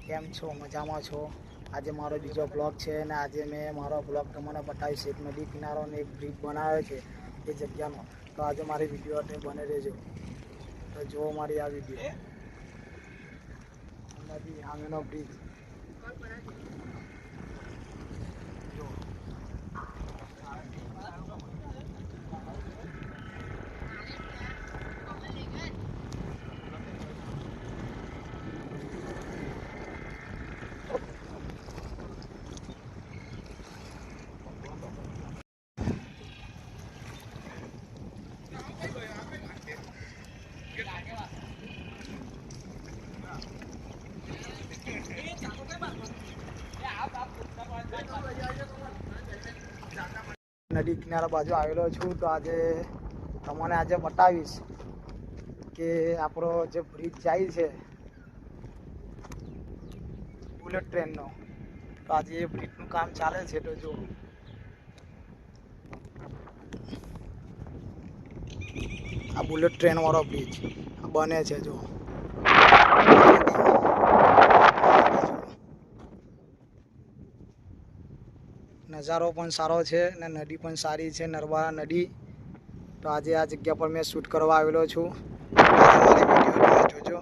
કેમ છો? મજામાં છો? આજે મારો બીજો બ્લોગ છે અને આજે મેં મારો બ્લોગ તમને બતાવીશ. એક નદી કિનારો ને એક બ્રિજ બનાવ્યો છે એ જગ્યાનો. તો આજે મારી વિડીયો બને રહેજો. તો જુઓ મારી આ વિડીયો. નદી સામેનો બ્રિજ જો. નદી કિનારા બાજુ આવેલો છું. તો આજે તમને બતાવીશ કે આપણો જે બ્રિજ જાય છે બુલેટ ટ્રેનનો. તો આજે એ બ્રિજનું કામ ચાલે છે. તો જો આ બુલેટ ટ્રેન વાળો બ્રિજ બને છે. જો નજારો પણ સારો છે ને નદી પણ સારી છે, નર્મદા નદી. તો આજે આ જગ્યા પર મેં શૂટ કરવા આવેલો છું. મારી વિડીયો તમે જોજો.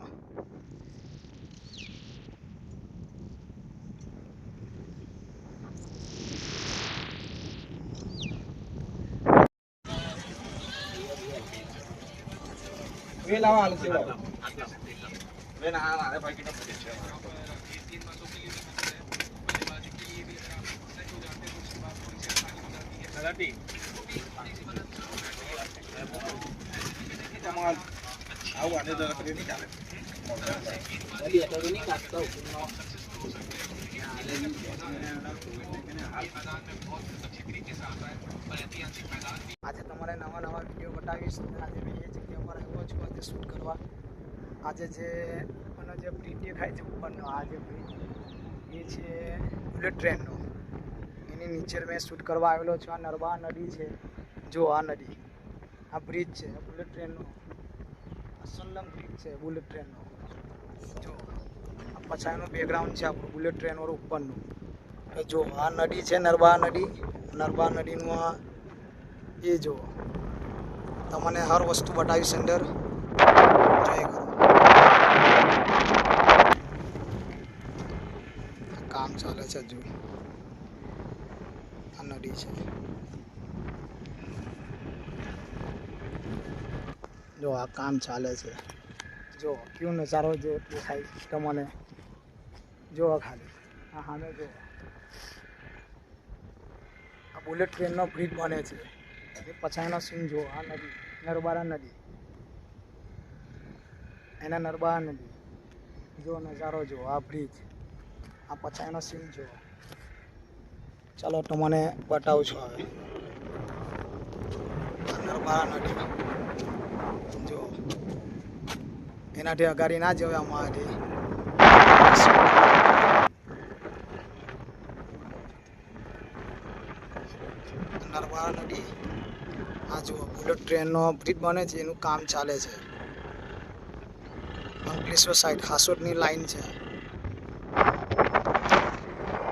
આજે તમારે નવા વિડીયો બતાવીશ. આજે મેં એ જગ્યા પર આવ્યો છું આજે શૂટ કરવા. આજે જે બ્રિજ દેખાય છે ઉપરનો, આ જે બ્રિજ એ છે બુલેટ ટ્રેનનો. એની નીચે મેં શૂટ કરવા આવેલો છું. આ નર્મદા નદી છે. જો આ નદી, આ બ્રિજ છે બુલેટ ટ્રેનનો. અસલમ બ્રિજ છે બુલેટ ટ્રેનનો. જો આ પછાડીનું બેકગ્રાઉન્ડ છે આપણું બુલેટ ટ્રેન વાળું ઉપરનું. જો આ નદી છે નર્મદા નદી. નર્મદા નદીનું આ એ જો તમને હર વસ્તુ બતાવીશ અંદર. જોઈ કરો. કામ ચાલે છે હજુ. આ નદી છે. જો આ કામ ચાલે છે. જો કેવો નજારો જે દેખાય તમને. જો ખાલી આ સામે જો આ બુલેટ ટ્રેનનો બ્રિજ બને છે. એ પછાઈનો સીન જો. આ નદી નર્મદા નદી, એના નર્મદા નદી. જો નજારો જો આ બ્રિજ, આ પછાઈનો સીન જો. ચાલો તમને બતાવું છું હવે. નર્મદા નદી જો એનાથી અગાડી ના જવાય અમારાથી. નર્મદા નદી આ જો બુલેટ ટ્રેનનો બ્રિજ બને છે એનું કામ ચાલે છે. અંકલેશ્વર સાઈડ હાસોટની લાઈન છે.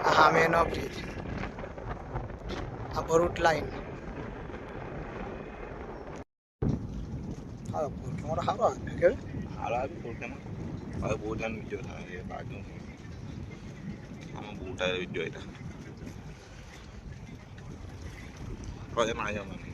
આ સામેનો બ્રિજ, આ ભરૂચ લાઈન. હા તમારો સારો આવ્યો કે હાલ હવે બહુ ધ્યાન વિડીયો થાય એ બાજુ આમાં બહુ ટાયર વિડીયો હતા. પ્રોજેક્ટ માં આવ્યા મને